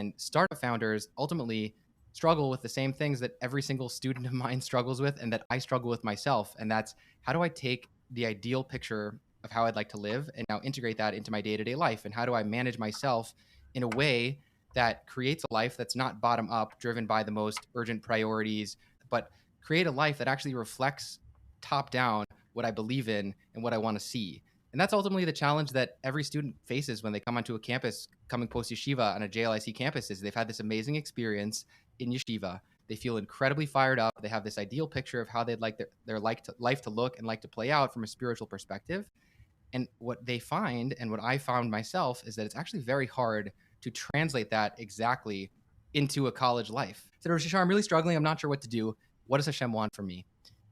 And startup founders ultimately struggle with the same things that every single student of mine struggles with and that I struggle with myself. And that's, how do I take the ideal picture of how I'd like to live and now integrate that into my day-to-day life? And how do I manage myself in a way that creates a life that's not bottom up, driven by the most urgent priorities, but create a life that actually reflects top down what I believe in and what I want to see. And that's ultimately the challenge that every student faces when they come onto a campus coming post yeshiva on a JLIC campus. Is they've had this amazing experience in yeshiva. They feel incredibly fired up. They have this ideal picture of how they'd like their life to look and like to play out from a spiritual perspective. And what they find, and what I found myself, is that it's actually very hard to translate that exactly into a college life. I said, Rosh Hashanah, I'm really struggling. I'm not sure what to do. What does Hashem want from me?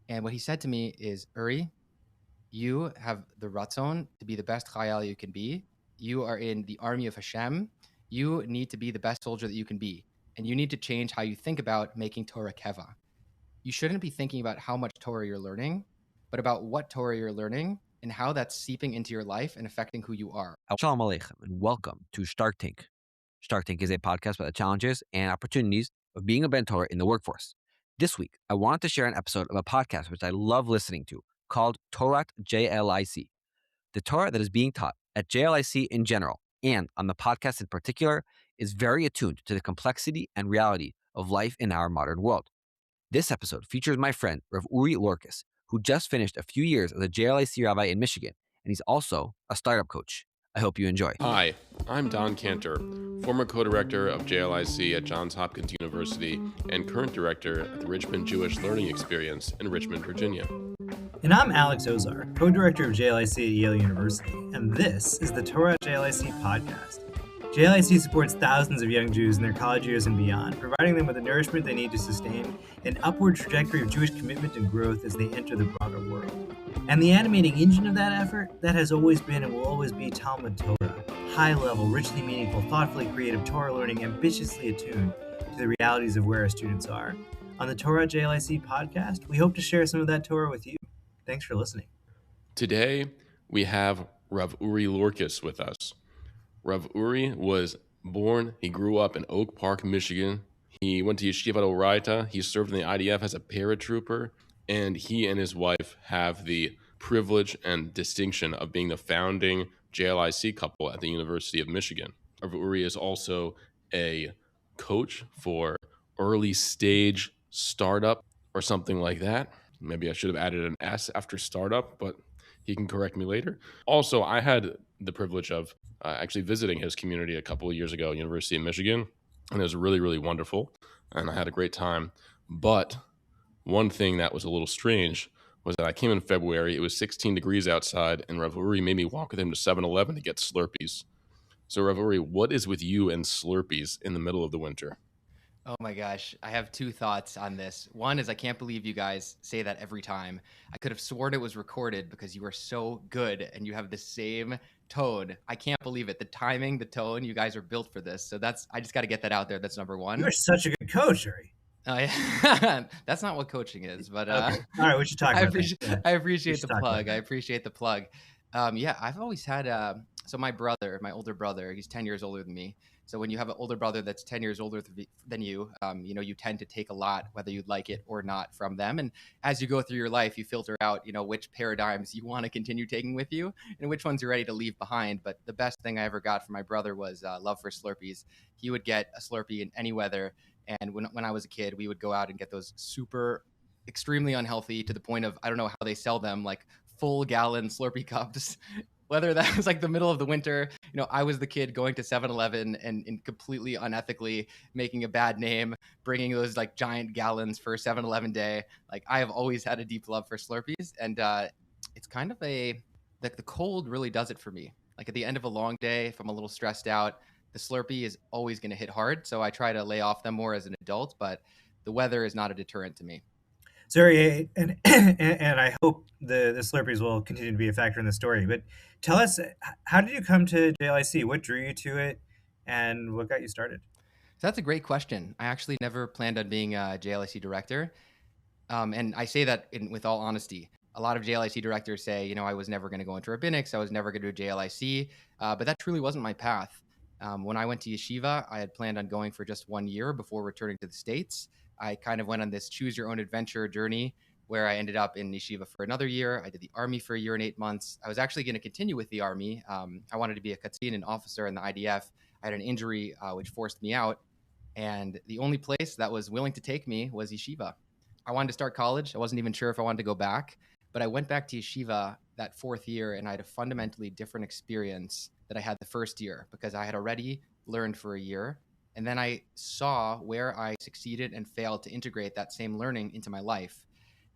And what he said to me is, Uri, you have the ratzon to be the best chayal you can be. You are in the army of Hashem. You need to be the best soldier that you can be. And you need to change how you think about making Torah keva. You shouldn't be thinking about how much Torah you're learning, but about what Torah you're learning and how that's seeping into your life and affecting who you are. Shalom Aleichem, and welcome to Start Tank. Start Tank is a podcast about the challenges and opportunities of being a Ben Torah in the workforce. This week, I wanted to share an episode of a podcast which I love listening to, called Torat JLIC. The Torah that is being taught at JLIC in general, and on the podcast in particular, is very attuned to the complexity and reality of life in our modern world. This episode features my friend, Rav Uri Lorkis, who just finished a few years as a JLIC rabbi in Michigan, and he's also a startup coach. I hope you enjoy. Hi, I'm Don Cantor, former co-director of JLIC at Johns Hopkins University and current director at the Richmond Jewish Learning Experience in Richmond, Virginia. And I'm Alex Ozar, co-director of JLIC at Yale University, and this is the Torat JLIC podcast. JLIC supports thousands of young Jews in their college years and beyond, providing them with the nourishment they need to sustain an upward trajectory of Jewish commitment and growth as they enter the broader world. And the animating engine of that effort, that has always been and will always be Talmud Torah, high-level, richly meaningful, thoughtfully creative Torah learning, ambitiously attuned to the realities of where our students are. On the Torat JLIC podcast, we hope to share some of that Torah with you. Thanks for listening. Today, we have Rav Uri Lorkis with us. Rav Uri was born, he grew up in Oak Park, Michigan. He went to Yeshiva Oraita. He served in the IDF as a paratrooper, and he and his wife have the privilege and distinction of being the founding JLIC couple at the University of Michigan. Rav Uri is also a coach for early stage startup or something like that. Maybe I should have added an S after startup, but he can correct me later. Also, I had the privilege of actually visiting his community a couple of years ago, University of Michigan, and it was really, really wonderful, and I had a great time. But one thing that was a little strange was that I came in February, it was 16 degrees outside, and Rav Uri made me walk with him to 7-Eleven to get Slurpees. So Rav Uri, what is with you and Slurpees in the middle of the winter? Oh my gosh, I have two thoughts on this. One is, I can't believe you guys say that every time. I could have sworn it was recorded because you are so good and you have the same tone. I can't believe it. The timing, the tone, you guys are built for this. So I just got to get that out there. That's number one. You're such a good coach, Uri. That's not what coaching is, but okay. All right, we should talk about that. I appreciate the plug. I appreciate the plug. Yeah, I've always had, so my older brother, he's 10 years older than me. So when you have an older brother that's 10 years older than you, you tend to take a lot, whether you like it or not, from them. And as you go through your life, you filter out, which paradigms you want to continue taking with you and which ones you're ready to leave behind. But the best thing I ever got from my brother was love for Slurpees. He would get a Slurpee in any weather. And when I was a kid, we would go out and get those extremely unhealthy, to the point of, I don't know how they sell them, like full gallon Slurpee cups. Whether that was like the middle of the winter, I was the kid going to 7-Eleven and completely unethically making a bad name, bringing those like giant gallons for 7-Eleven day. Like, I have always had a deep love for Slurpees, and it's kind of the cold really does it for me. Like, at the end of a long day, if I'm a little stressed out, the Slurpee is always going to hit hard. So I try to lay off them more as an adult, but the weather is not a deterrent to me. Sorry, and I hope the Slurpees will continue to be a factor in the story. But tell us, how did you come to JLIC? What drew you to it, and what got you started? So that's a great question. I actually never planned on being a JLIC director, and I say that with all honesty. A lot of JLIC directors say, I was never going to go into rabbinics. I was never going to do JLIC, but that truly wasn't my path. When I went to yeshiva, I had planned on going for just 1 year before returning to the States. I kind of went on this choose your own adventure journey where I ended up in yeshiva for another year. I did the army for 1 year and 8 months. I was actually going to continue with the army. I wanted to be a Katzin, an officer in the IDF. I had an injury which forced me out. And the only place that was willing to take me was yeshiva. I wanted to start college. I wasn't even sure if I wanted to go back, but I went back to yeshiva that 4th year and I had a fundamentally different experience that I had the first year because I had already learned for 1 year. And then I saw where I succeeded and failed to integrate that same learning into my life.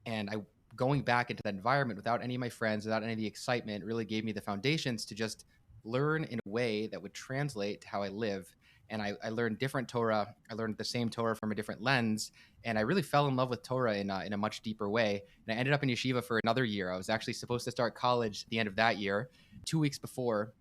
And going back into that environment without any of my friends, without any of the excitement, really gave me the foundations to just learn in a way that would translate to how I live. And I learned different Torah. I learned the same Torah from a different lens. And I really fell in love with Torah in a much deeper way. And I ended up in yeshiva for another year. I was actually supposed to start college at the end of that year. 2 weeks before,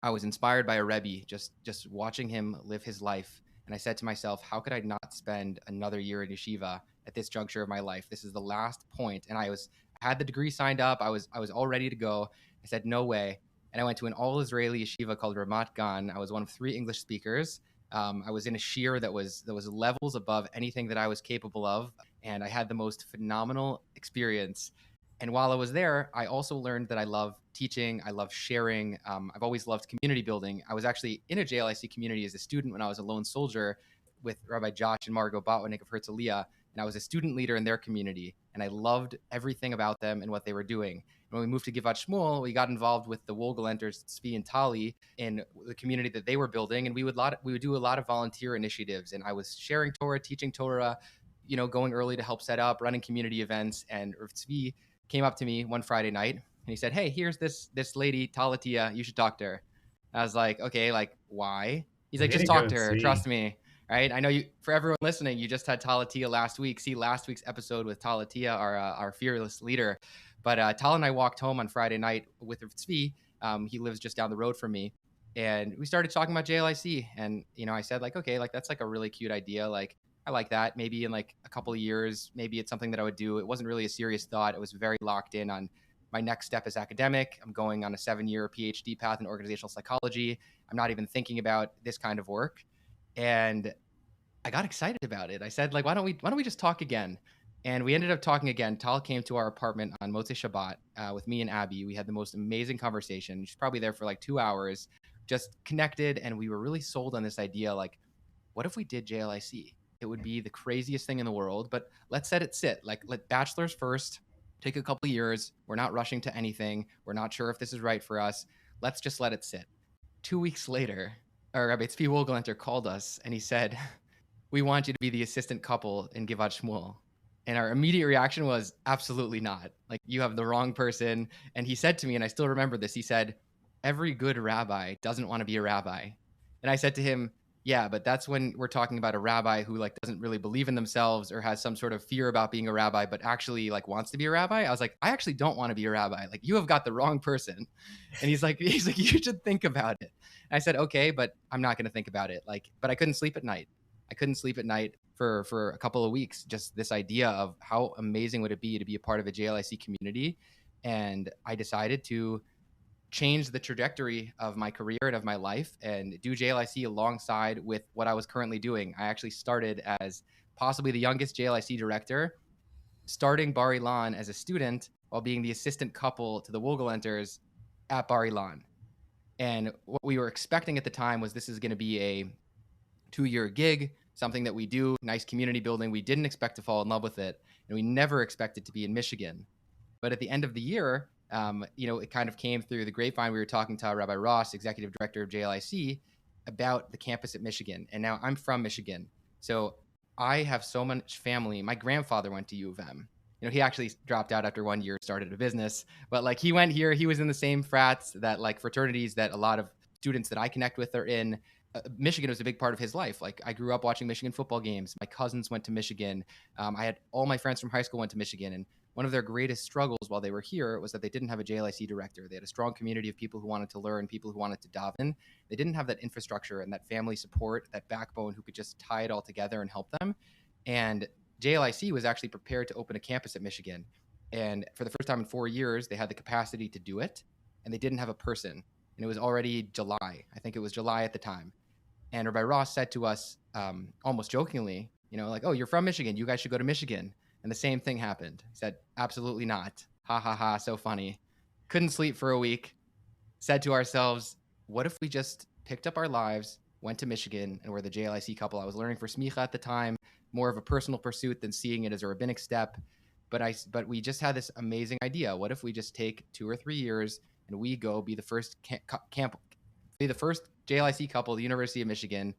I was inspired by a rabbi, just watching him live his life. And I said to myself, how could I not spend another year in yeshiva at this juncture of my life? This is the last point. And I had the degree signed up. I was all ready to go. I said, no way. And I went to an all-Israeli yeshiva called Ramat Gan. I was one of 3 English speakers. I was in a shiur that was levels above anything that I was capable of. And I had the most phenomenal experience. And while I was there, I also learned that I love teaching. I love sharing. I've always loved community building. I was actually in a JLIC community as a student when I was a lone soldier with Rabbi Josh and Margot Botwinick of Herzliya. And I was a student leader in their community. And I loved everything about them and what they were doing. When we moved to Givat Shmuel, we got involved with the Wohlgelenters, Tzvi and Tali, in the community that they were building. And we would do a lot of volunteer initiatives. And I was sharing Torah, teaching Torah, going early to help set up, running community events. And Rav Tzvi came up to me one Friday night and he said, hey, here's this lady, Talatia, you should talk to her. I was like, okay, like why? He's like, just talk to her. Trust me. Right. I know for everyone listening, you just had Talatia last week. See last week's episode with Talatia, our fearless leader. But Tal and I walked home on Friday night with Tzvi. He lives just down the road from me. And we started talking about JLIC. And, I said like, okay, like that's like a really cute idea. Like, I like that. Maybe in like a couple of years, maybe it's something that I would do. It wasn't really a serious thought. It was very locked in on my next step as academic. I'm going on a 7-year PhD path in organizational psychology. I'm not even thinking about this kind of work. And I got excited about it. I said, like, why don't we just talk again? And we ended up talking again. Tal came to our apartment on Motzei Shabbat with me and Abby. We had the most amazing conversation. She's probably there for like 2 hours, just connected. And we were really sold on this idea, like, what if we did JLIC? It would be the craziest thing in the world, but let's let it sit. Like, let bachelor's first, take a couple of years. We're not rushing to anything. We're not sure if this is right for us. Let's just let it sit. 2 weeks later, our Rabbi Tzvi Wohlgelenter called us and he said, we want you to be the assistant couple in Givat Shmuel. And our immediate reaction was absolutely not. Like, you have the wrong person. And he said to me, and I still remember this, he said, every good rabbi doesn't want to be a rabbi. And I said to him, yeah, but that's when we're talking about a rabbi who like doesn't really believe in themselves or has some sort of fear about being a rabbi, but actually like wants to be a rabbi. I was like, I actually don't want to be a rabbi. Like, you have got the wrong person. And he's like, you should think about it. And I said, okay, but I'm not going to think about it. Like, but I couldn't sleep at night. I couldn't sleep at night for a couple of weeks. Just this idea of how amazing would it be to be a part of a JLIC community. And I decided to change the trajectory of my career and of my life and do JLIC alongside with what I was currently doing. I actually started as possibly the youngest JLIC director, starting Bar Ilan as a student while being the assistant couple to the Wohlgelenters at Bar Ilan. And what we were expecting at the time was this is going to be a 2-year gig, something that we do, nice community building. We didn't expect to fall in love with it, and we never expected to be in Michigan. But at the end of the year, it kind of came through the grapevine. We were talking to Rabbi Ross, executive director of JLIC, about the campus at Michigan. And now I'm from Michigan. So I have so much family. My grandfather went to U of M. He actually dropped out after 1 year, started a business. But like, he went here. He was in the same frats, that like fraternities that a lot of students that I connect with are in. Michigan was a big part of his life. Like, I grew up watching Michigan football games. My cousins went to Michigan. I had all my friends from high school went to Michigan. And one of their greatest struggles while they were here was that they didn't have a JLIC director. They had a strong community of people who wanted to learn, people who wanted to daven. They didn't have that infrastructure and that family support, that backbone who could just tie it all together and help them. And JLIC was actually prepared to open a campus at Michigan. And for the first time in 4 years, they had the capacity to do it. And they didn't have a person. and it was already July. I think it was July at the time. And Rabbi Ross said to us, almost jokingly, like, oh, you're from Michigan. You guys should go to Michigan. And the same thing happened. He said, absolutely not. Ha ha ha. So funny. Couldn't sleep for a week. Said to ourselves, what if we just picked up our lives, went to Michigan, and we're the JLIC couple. I was learning for smicha at the time, more of a personal pursuit than seeing it as a rabbinic step. But we just had this amazing idea. What if we just take 2 or 3 years and we go be the first be the first JLIC couple at the University of Michigan,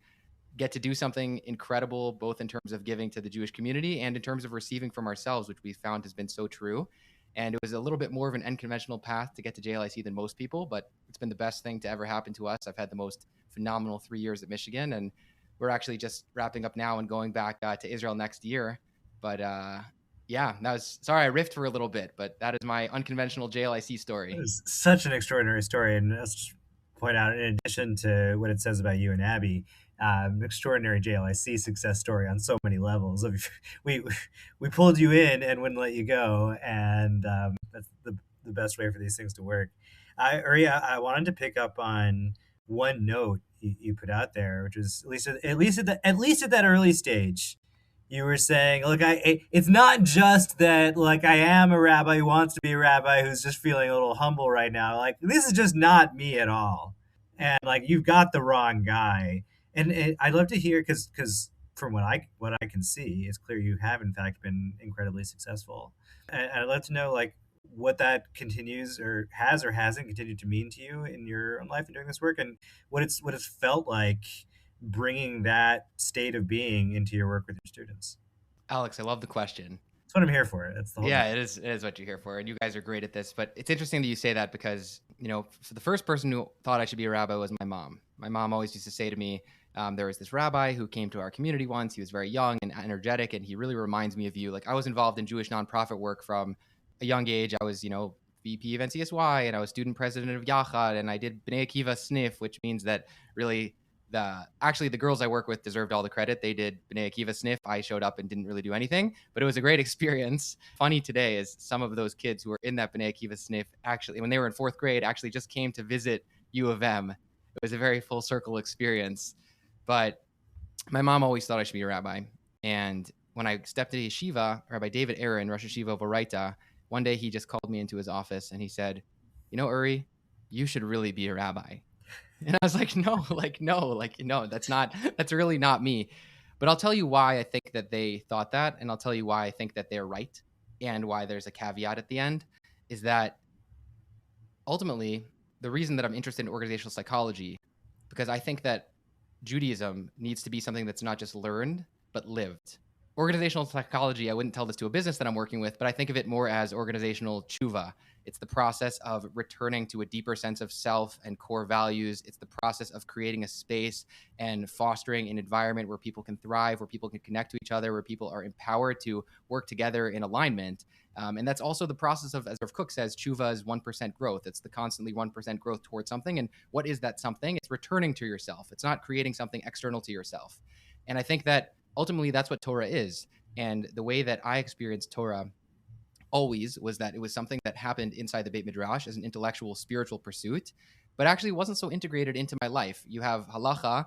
get to do something incredible, both in terms of giving to the Jewish community and in terms of receiving from ourselves, which we found has been so true. And it was a little bit more of an unconventional path to get to JLIC than most people, but it's been the best thing to ever happen to us. I've had the most phenomenal 3 years at Michigan, and we're actually just wrapping up now and going back to Israel next year. But sorry I riffed for a little bit, but that is my unconventional JLIC story. It was such an extraordinary story, and let's just point out, in addition to what it says about you and Abby, extraordinary JLIC success story on so many levels. We pulled you in and wouldn't let you go, and that's the best way for these things to work. Uri, I wanted to pick up on one note you put out there, which is at least at that early stage, you were saying, look, it's not just that, like, I am a rabbi who wants to be a rabbi who's just feeling a little humble right now. Like, this is just not me at all. And, like, you've got the wrong guy. And I'd love to hear, because from what I can see, it's clear you have, in fact, been incredibly successful. And I'd love to know, like, what that continues or hasn't continued to mean to you in your own life and doing this work, and what it's felt like bringing that state of being into your work with your students. Alex, I love the question. That's what I'm here for. That's the whole thing. It is what you're here for. And you guys are great at this. But it's interesting that you say that because, for the first person who thought I should be a rabbi was my mom. My mom always used to say to me, there was this rabbi who came to our community once. He was very young and energetic, and he really reminds me of you. Like, I was involved in Jewish nonprofit work from a young age. I was, VP of NCSY, and I was student president of Yachad, and I did Bnei Akiva Sniff, which means that really the girls I work with deserved all the credit. They did Bnei Akiva Sniff. I showed up and didn't really do anything, but it was a great experience. Funny today is some of those kids who were in that Bnei Akiva Sniff, actually, when they were in 4th grade, actually just came to visit U of M. It was a very full circle experience. But my mom always thought I should be a rabbi. And when I stepped into yeshiva, Rabbi David Aaron, Rosh Yeshiva of Oraita, one day he just called me into his office and he said, Uri, you should really be a rabbi. And I was like, no, that's really not me. But I'll tell you why I think that they thought that. And I'll tell you why I think that they're right. And why there's a caveat at the end is that ultimately the reason that I'm interested in organizational psychology, because I think that Judaism needs to be something that's not just learned, but lived. Organizational psychology, I wouldn't tell this to a business that I'm working with, but I think of it more as organizational tshuva. It's the process of returning to a deeper sense of self and core values. It's the process of creating a space and fostering an environment where people can thrive, where people can connect to each other, where people are empowered to work together in alignment. And that's also the process of, as Rav Kook says, tshuva is 1% growth. It's the constantly 1% growth towards something. And what is that something? It's returning to yourself. It's not creating something external to yourself. And I think that ultimately that's what Torah is. And the way that I experienced Torah always was that it was something that happened inside the Beit Midrash as an intellectual, spiritual pursuit, but actually wasn't so integrated into my life. You have halacha,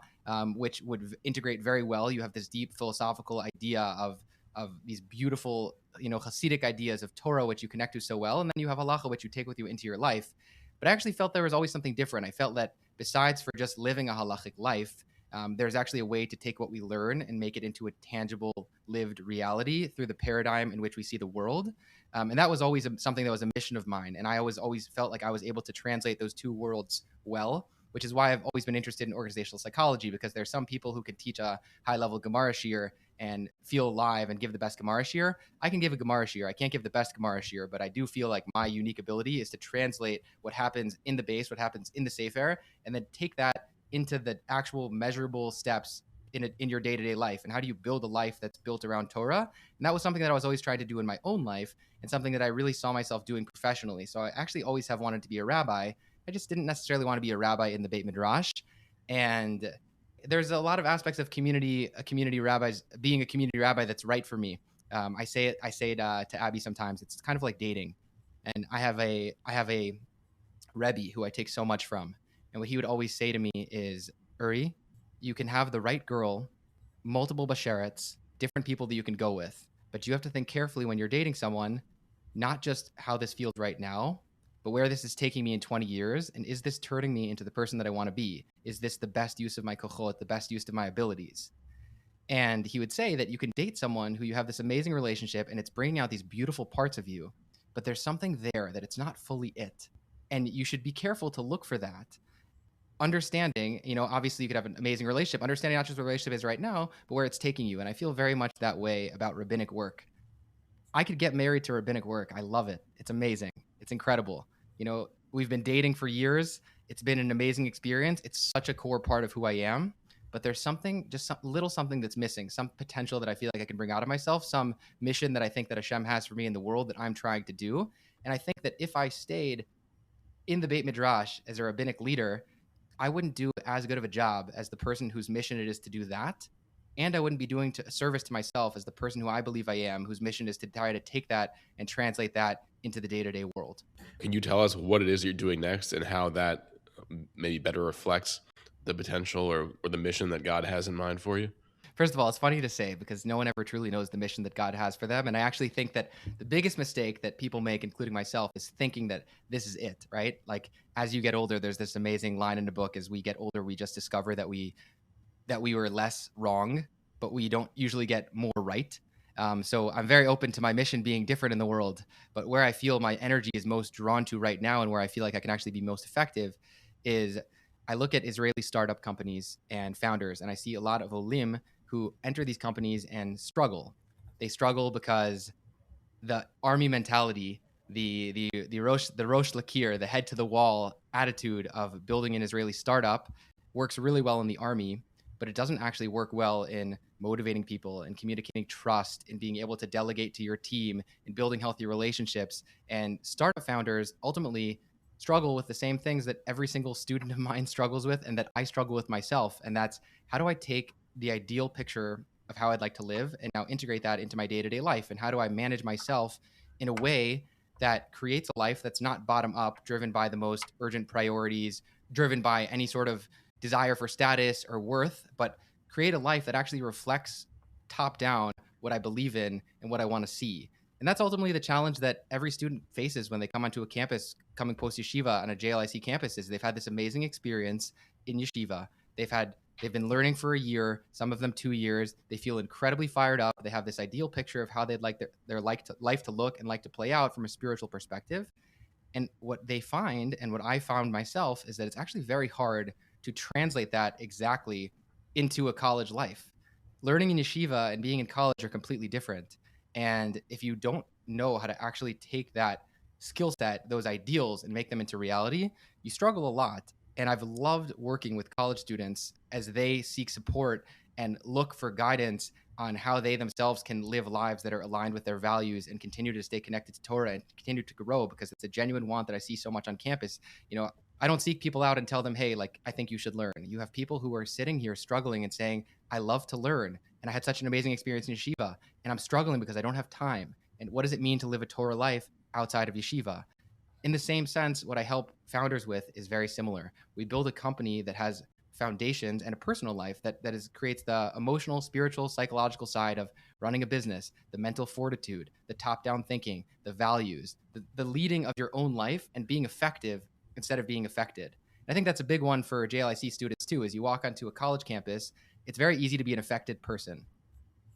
which would integrate very well. You have this deep philosophical idea of these beautiful, Hasidic ideas of Torah, which you connect to so well. And then you have halacha, which you take with you into your life. But I actually felt there was always something different. I felt that besides for just living a halachic life, there's actually a way to take what we learn and make it into a tangible, lived reality through the paradigm in which we see the world. And that was always something that was a mission of mine. And I always felt like I was able to translate those two worlds well, which is why I've always been interested in organizational psychology, because there's some people who can teach a high-level Gemara shiur and feel alive and give the best Gemara shiur. I can give a Gemara shiur. I can't give the best Gemara shiur, but I do feel like my unique ability is to translate what happens in the base, what happens in the Sefer, and then take that into the actual measurable steps in your day-to-day life. And how do you build a life that's built around Torah? And that was something that I was always trying to do in my own life and something that I really saw myself doing professionally. So I actually always have wanted to be a rabbi. I just didn't necessarily want to be a rabbi in the Beit Midrash. And there's a lot of aspects of being a community rabbi that's right for me. I say it to Abby sometimes. It's kind of like dating. And I have a Rebbe who I take so much from. And what he would always say to me is, Uri, you can have the right girl, multiple basharets, different people that you can go with, but you have to think carefully when you're dating someone, not just how this feels right now, but where this is taking me in 20 years. And is this turning me into the person that I want to be? Is this the best use of my kochot, the best use of my abilities? And he would say that you can date someone who you have this amazing relationship and it's bringing out these beautiful parts of you, but there's something there that it's not fully it. And you should be careful to look for that. Understanding, obviously you could have an amazing relationship, understanding not just what the relationship is right now, but where it's taking you. And I feel very much that way about rabbinic work. I could get married to rabbinic work. I love it. It's amazing. It's incredible. We've been dating for years. It's been an amazing experience. It's such a core part of who I am. But there's something, just some little something that's missing, some potential that I feel like I can bring out of myself, some mission that I think that Hashem has for me in the world that I'm trying to do. And I think that if I stayed in the Beit Midrash as a rabbinic leader, I wouldn't do as good of a job as the person whose mission it is to do that. And I wouldn't be doing a service to myself as the person who I believe I am, whose mission is to try to take that and translate that into the day-to-day world. Can you tell us what it is you're doing next and how that maybe better reflects the potential or the mission that God has in mind for you? First of all, it's funny to say because no one ever truly knows the mission that God has for them. And I actually think that the biggest mistake that people make, including myself, is thinking that this is it, right? Like as you get older, there's this amazing line in the book, as we get older, we just discover that we were less wrong, but we don't usually get more right. So I'm very open to my mission being different in the world, but where I feel my energy is most drawn to right now and where I feel like I can actually be most effective is I look at Israeli startup companies and founders, and I see a lot of Olim who enter these companies and struggle. They struggle because the army mentality, the Rosh Lakir, the head to the wall attitude of building an Israeli startup works really well in the army, but it doesn't actually work well in motivating people and communicating trust and being able to delegate to your team and building healthy relationships. And startup founders ultimately struggle with the same things that every single student of mine struggles with and that I struggle with myself. And that's, how do I take the ideal picture of how I'd like to live and now integrate that into my day-to-day life? And how do I manage myself in a way that creates a life that's not bottom up, driven by the most urgent priorities, driven by any sort of desire for status or worth, but create a life that actually reflects top down what I believe in and what I want to see. And that's ultimately the challenge that every student faces when they come onto a campus, coming post yeshiva on a JLIC campus, is they've had this amazing experience in yeshiva. They've been learning for a year, some of them 2 years. They feel incredibly fired up. They have this ideal picture of how they'd like their life to look and like to play out from a spiritual perspective. And what they find, and what I found myself, is that it's actually very hard to translate that exactly into a college life. Learning in yeshiva and being in college are completely different. And if you don't know how to actually take that skill set, those ideals, and make them into reality, you struggle a lot. And I've loved working with college students as they seek support and look for guidance on how they themselves can live lives that are aligned with their values and continue to stay connected to Torah and continue to grow, because it's a genuine want that I see so much on campus. I don't seek people out and tell them, hey, I think you should learn. You have people who are sitting here struggling and saying, I love to learn. And I had such an amazing experience in yeshiva, and I'm struggling because I don't have time. And what does it mean to live a Torah life outside of yeshiva? In the same sense, what I help founders with is very similar. We build a company that has foundations and a personal life that creates the emotional, spiritual, psychological side of running a business, the mental fortitude, the top-down thinking, the values, the leading of your own life and being effective instead of being affected. And I think that's a big one for JLIC students too. As you walk onto a college campus, it's very easy to be an affected person.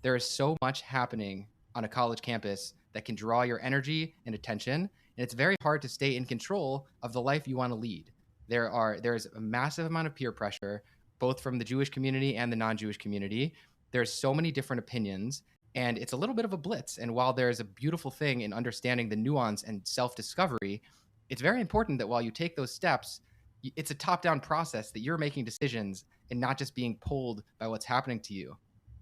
There is so much happening on a college campus that can draw your energy and attention, and it's very hard to stay in control of the life you want to lead. There's a massive amount of peer pressure, both from the Jewish community and the non-Jewish community. There's so many different opinions, and it's a little bit of a blitz. And while there's a beautiful thing in understanding the nuance and self-discovery, it's very important that while you take those steps, it's a top-down process that you're making decisions and not just being pulled by what's happening to you.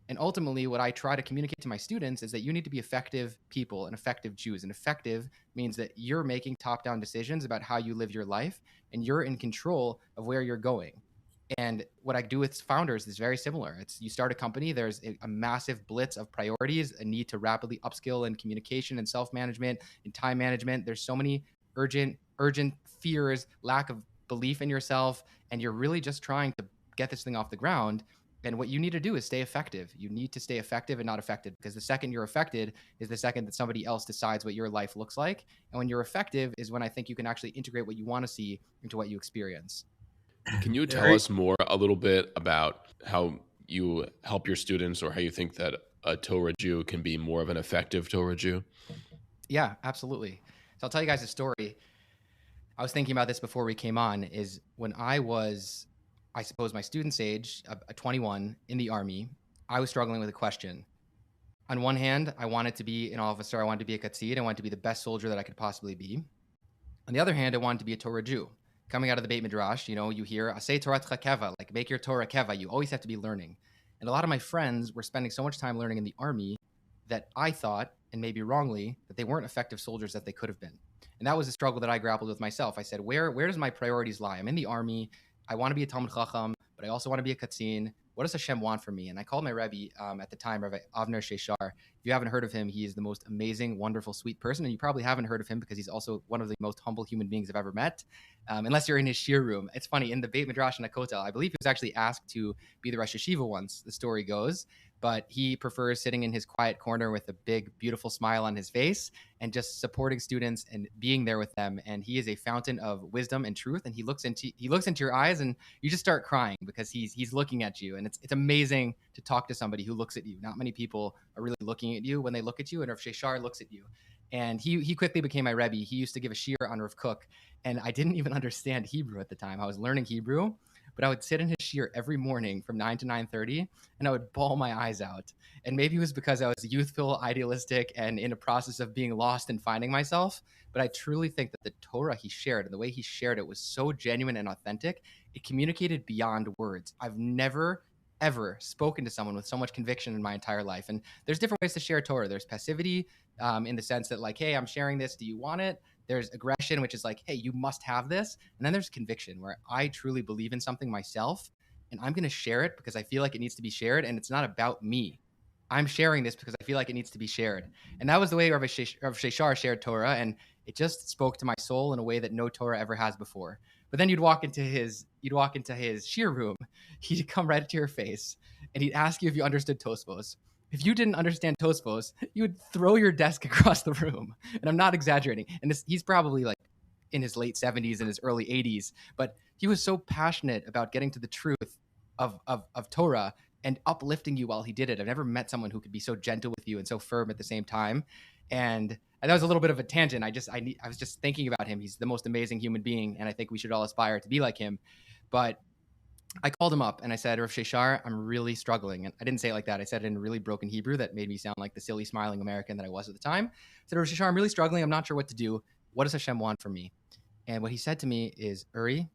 And ultimately, what I try to communicate to my students is that you need to be effective people and effective Jews. And effective means that you're making top-down decisions about how you live your life, and you're in control of where you're going. And what I do with founders is very similar. It's, you start a company, there's a massive blitz of priorities, a need to rapidly upskill in communication and self-management and time management. There's so many urgent fears, lack of belief in yourself, and you're really just trying to get this thing off the ground. And what you need to do is stay effective. You need to stay effective and not affected, because the second you're affected is the second that somebody else decides what your life looks like. And when you're effective is when I think you can actually integrate what you want to see into what you experience. Can you tell us more a little bit about how you help your students, or how you think that a Torah Jew can be more of an effective Torah Jew? Yeah, absolutely. So I'll tell you guys a story. I was thinking about this before we came on, is when I was, I suppose, my student's age, 21 in the Army, I was struggling with a question. On one hand, I wanted to be an officer. I wanted to be a katzid. I wanted to be the best soldier that I could possibly be. On the other hand, I wanted to be a Torah Jew. Coming out of the Beit Midrash, you know, you hear, Asay Torat Keva, like make your Torah Keva. You always have to be learning. And a lot of my friends were spending so much time learning in the Army that I thought, and maybe wrongly, that they weren't effective soldiers that they could have been. And that was a struggle that I grappled with myself. I said, where does my priorities lie? I'm in the Army. I want to be a Talmid Chacham, but I also want to be a Katzin. What does Hashem want from me? And I called my Rebbe at the time, Rabbi Avner Sheshar. If you haven't heard of him, he is the most amazing, wonderful, sweet person. And you probably haven't heard of him because he's also one of the most humble human beings I've ever met, unless you're in his shir room. It's funny, in the Beit Midrash in Kotel, I believe he was actually asked to be the Rosh Yeshiva once, the story goes. But he prefers sitting in his quiet corner with a big, beautiful smile on his face and just supporting students and being there with them. And he is a fountain of wisdom and truth. And he looks into your eyes and you just start crying because he's looking at you. And it's amazing to talk to somebody who looks at you. Not many people are really looking at you when they look at you. And Rav Sheshar looks at you. And he quickly became my Rebbe. He used to give a shir on Rav Kook. And I didn't even understand Hebrew at the time. I was learning Hebrew. But I would sit in his shir every morning from 9 to 9:30, and I would bawl my eyes out. And maybe it was because I was youthful, idealistic, and in a process of being lost and finding myself. But I truly think that the Torah he shared and the way he shared it was so genuine and authentic. It communicated beyond words. I've never, ever spoken to someone with so much conviction in my entire life. And there's different ways to share Torah. There's passivity in the sense that, like, hey, I'm sharing this. Do you want it? There's aggression, which is like, hey, you must have this. And then there's conviction, where I truly believe in something myself and I'm going to share it because I feel like it needs to be shared. And it's not about me. I'm sharing this because I feel like it needs to be shared. And that was the way Rav Sheshar shared Torah. And it just spoke to my soul in a way that no Torah ever has before. But then you'd walk into his shir room. He'd come right to your face and he'd ask you if you understood Tosfos. If you didn't understand Tosfos, you would throw your desk across the room. And I'm not exaggerating. And he's probably like in his late 70s and his early 80s, but he was so passionate about getting to the truth of Torah and uplifting you while he did it. I've never met someone who could be so gentle with you and so firm at the same time. And that was a little bit of a tangent. I was just thinking about him. He's the most amazing human being, and I think we should all aspire to be like him. But I called him up and I said, Rav Sheshar, I'm really struggling. And I didn't say it like that. I said it in really broken Hebrew that made me sound like the silly, smiling American that I was at the time. I said, Rav Sheshar, I'm really struggling. I'm not sure what to do. What does Hashem want from me? And what he said to me is, Uri,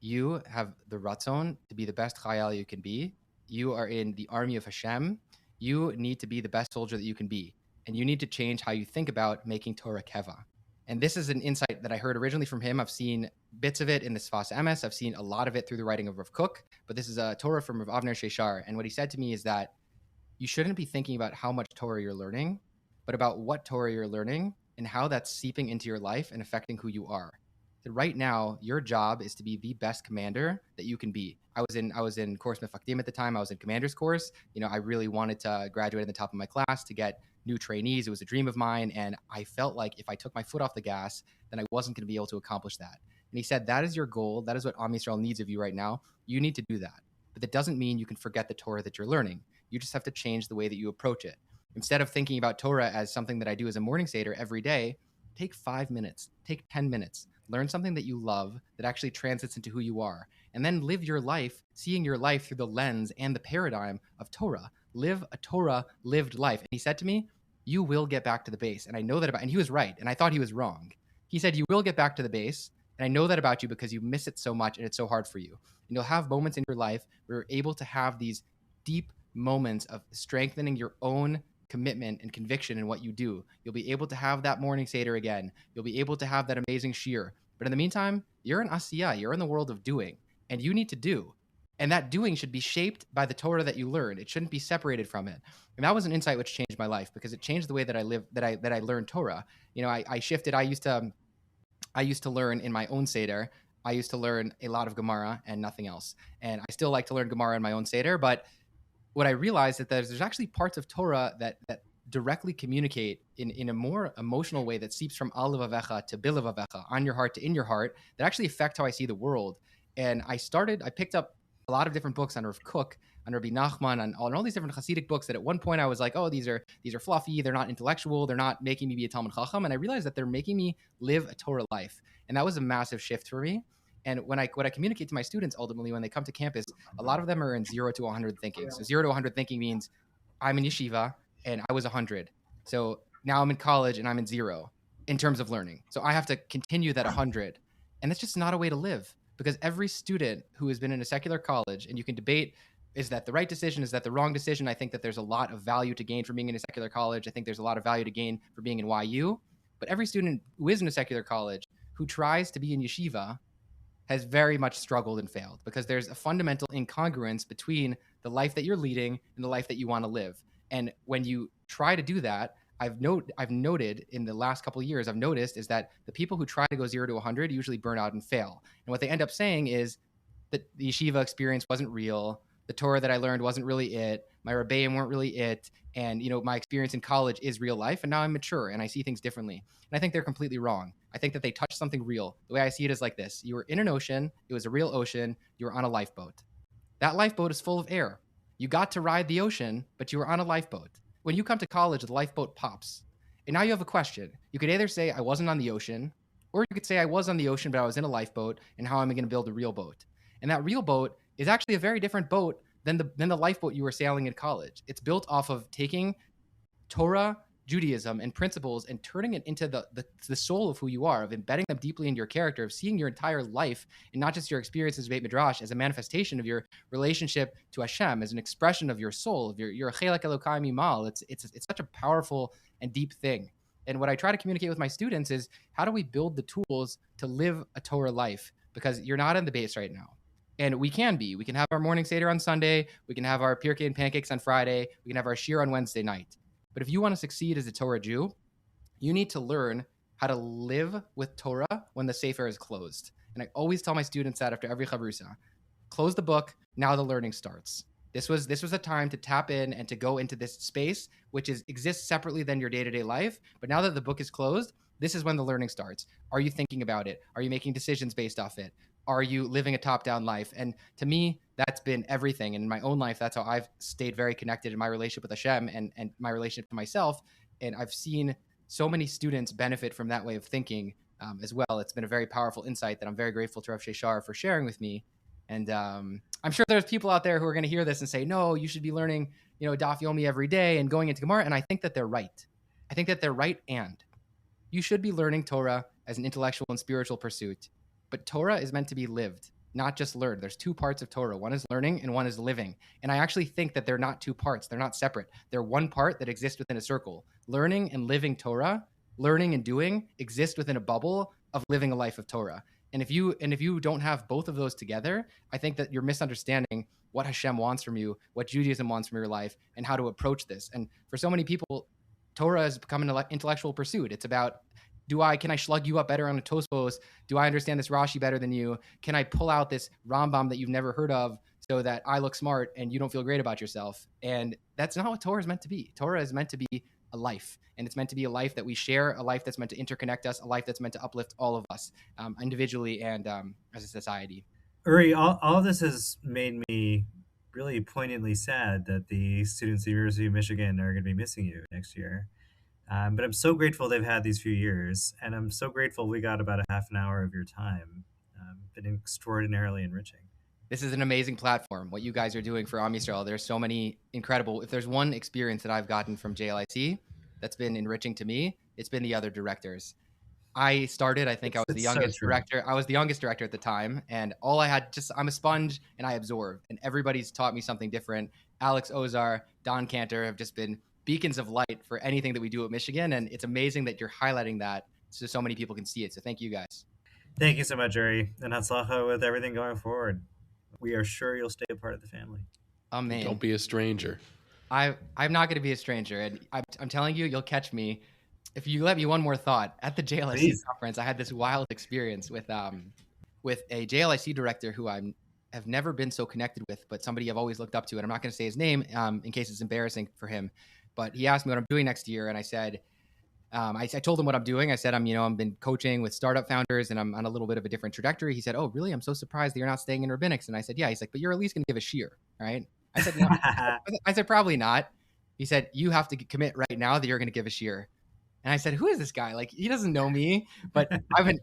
you have the ratzon to be the best chayal you can be. You are in the army of Hashem. You need to be the best soldier that you can be. And you need to change how you think about making Torah keva. And this is an insight that I heard originally from him. I've seen bits of it in the Sfas Emes. I've seen a lot of it through the writing of Rav Kook. But this is a Torah from Rav Avner Sheshar. And what he said to me is that you shouldn't be thinking about how much Torah you're learning, but about what Torah you're learning and how that's seeping into your life and affecting who you are. So right now, your job is to be the best commander that you can be. I was in course Mefakdim at the time. I was in commander's course. You know, I really wanted to graduate at the top of my class to get new trainees. It was a dream of mine. And I felt like if I took my foot off the gas, then I wasn't going to be able to accomplish that. And he said, that is your goal. That is what Am Yisrael needs of you right now. You need to do that. But that doesn't mean you can forget the Torah that you're learning. You just have to change the way that you approach it. Instead of thinking about Torah as something that I do as a morning seder every day, take 5 minutes, take 10 minutes. Learn something that you love that actually translates into who you are. And then live your life, seeing your life through the lens and the paradigm of Torah. Live a Torah lived life. And he said to me, you will get back to the base. And I know that about, and he was right. And I thought he was wrong. He said, you will get back to the base. And I know that about you because you miss it so much and it's so hard for you. And you'll have moments in your life where you're able to have these deep moments of strengthening your own commitment and conviction in what you do. You'll be able to have that morning seder again. You'll be able to have that amazing shir. But in the meantime, you're in asiyah. You're in the world of doing. And you need to do. And that doing should be shaped by the Torah that you learn. It shouldn't be separated from it. And that was an insight which changed my life because it changed the way that I live, that I learned Torah. You know, I shifted. I used to learn in my own seder I used to learn a lot of Gemara and nothing else. And I still like to learn Gemara in my own Seder. But what I realized is that there's actually parts of Torah that directly communicate in a more emotional way that seeps from al levavecha to bil levavecha, on your heart to in your heart, that actually affect how I see the world. And I picked up a lot of different books on Rav Kook, on Rabbi Nachman, on all these different Hasidic books that at one point I was like, oh, these are fluffy, they're not intellectual, they're not making me be a Talmud Chacham. And I realized that they're making me live a Torah life. And that was a massive shift for me. And what I communicate to my students ultimately when they come to campus, a lot of them are in 0 to 100 thinking. So 0 to 100 thinking means I'm in yeshiva and I was 100. So now I'm in college and I'm in 0 in terms of learning. So I have to continue that 100. And that's just not a way to live, because every student who has been in a secular college, and you can debate, is that the right decision? Is that the wrong decision? I think that there's a lot of value to gain from being in a secular college. I think there's a lot of value to gain for being in YU. But every student who is in a secular college who tries to be in yeshiva has very much struggled and failed, because there's a fundamental incongruence between the life that you're leading and the life that you want to live. And when you try to do that, I've noted in the last couple of years, I've noticed is that the people who try to go 0 to 100 usually burn out and fail. And what they end up saying is that the yeshiva experience wasn't real. The Torah that I learned wasn't really it. My rabbeim weren't really it. And, my experience in college is real life. And now I'm mature and I see things differently. And I think they're completely wrong. I think that they touched something real. The way I see it is like this. You were in an ocean. It was a real ocean. You were on a lifeboat. That lifeboat is full of air. You got to ride the ocean, but you were on a lifeboat. When you come to college, the lifeboat pops. And now you have a question. You could either say I wasn't on the ocean, or you could say I was on the ocean, but I was in a lifeboat, and how am I going to build a real boat? And that real boat is actually a very different boat than the lifeboat you were sailing in college. It's built off of taking Torah, Judaism, and principles and turning it into the soul of who you are, of embedding them deeply in your character, of seeing your entire life and not just your experiences of Beit Midrash as a manifestation of your relationship to Hashem, as an expression of your soul, of your chelek Elokai mimal. It's such a powerful and deep thing. And what I try to communicate with my students is, how do we build the tools to live a Torah life? Because you're not in the base right now. And we can have our morning Seder on Sunday. We can have our pirkei and pancakes on Friday. We can have our shir on Wednesday night. But if you want to succeed as a Torah Jew, you need to learn how to live with Torah when the Sefer is closed. And I always tell my students that after every chavrusa. Close the book, now the learning starts. This was a time to tap in and to go into this space, which exists separately than your day-to-day life. But now that the book is closed, this is when the learning starts. Are you thinking about it? Are you making decisions based off it? Are you living a top-down life? And to me, that's been everything. And in my own life, that's how I've stayed very connected in my relationship with Hashem and my relationship to myself. And I've seen so many students benefit from that way of thinking as well. It's been a very powerful insight that I'm very grateful to Rav Sheshar for sharing with me. And I'm sure there's people out there who are going to hear this and say, no, you should be learning, Daf Yomi every day and going into Gemara. And I think that they're right. And you should be learning Torah as an intellectual and spiritual pursuit. But Torah is meant to be lived, not just learned. There's two parts of Torah. One is learning and one is living. And I actually think that they're not two parts. They're not separate. They're one part that exists within a circle. Learning and living Torah, learning and doing, exist within a bubble of living a life of Torah. And if you don't have both of those together, I think that you're misunderstanding what Hashem wants from you, what Judaism wants from your life, and how to approach this. And for so many people, Torah has become an intellectual pursuit. It's about, can I slug you up better on a Tosfos? Do I understand this Rashi better than you? Can I pull out this Rambam that you've never heard of so that I look smart and you don't feel great about yourself? And that's not what Torah is meant to be. Torah is meant to be a life, and it's meant to be a life that we share, a life that's meant to interconnect us, a life that's meant to uplift all of us individually and as a society. Uri, all of this has made me really poignantly sad that the students at the University of Michigan are going to be missing you next year. But I'm so grateful they've had these few years, and I'm so grateful we got about a half an hour of your time. Been extraordinarily enriching. This is an amazing platform, what you guys are doing for Am Yisrael. There's so many incredible, if there's one experience that I've gotten from JLIC that's been enriching to me, it's been the other directors. I started, I think I was the youngest director. I was the youngest director at the time, and all I had, I'm a sponge and I absorb, and everybody's taught me something different. Alex Ozar, Don Cantor have just been beacons of light for anything that we do at Michigan. And it's amazing that you're highlighting that so many people can see it. So thank you guys. Thank you so much, Uri. And Hatzlacha with everything going forward. We are sure you'll stay a part of the family. Amen. Don't be a stranger. I'm not going to be a stranger. And I'm telling you, you'll catch me. If you let me one more thought, at the JLIC conference, I had this wild experience with with a JLIC director who have never been so connected with, but somebody I've always looked up to. And I'm not going to say his name in case it's embarrassing for him. But he asked me what I'm doing next year. And I said, I told him what I'm doing. I said, I've been coaching with startup founders and I'm on a little bit of a different trajectory. He said, oh, really? I'm so surprised that you're not staying in rabbinics. And I said, yeah. He's like, but you're at least going to give a shear, right? I said, no. I said, probably not. He said, you have to commit right now that you're going to give a shear. And I said, who is this guy? Like, he doesn't know me, but I've been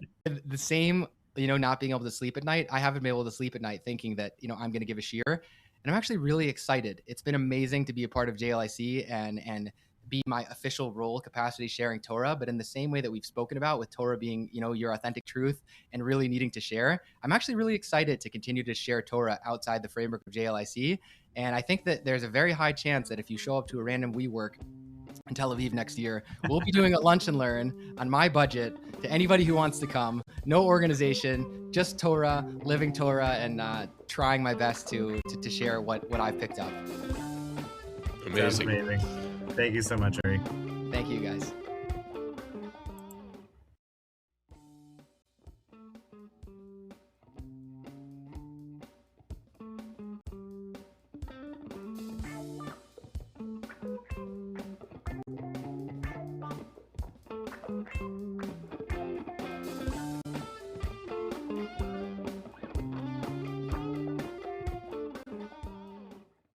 the same, not being able to sleep at night. I haven't been able to sleep at night thinking that, I'm going to give a shear. And I'm actually really excited. It's been amazing to be a part of JLIC and be my official role capacity sharing Torah. But in the same way that we've spoken about with Torah being, your authentic truth and really needing to share, I'm actually really excited to continue to share Torah outside the framework of JLIC. And I think that there's a very high chance that if you show up to a random WeWork in Tel Aviv next year, we'll be doing a lunch and learn on my budget to anybody who wants to come. No organization, just Torah, living Torah, and trying my best to share what I've picked up. Amazing. That's amazing. Thank you so much, Uri. Thank you, guys.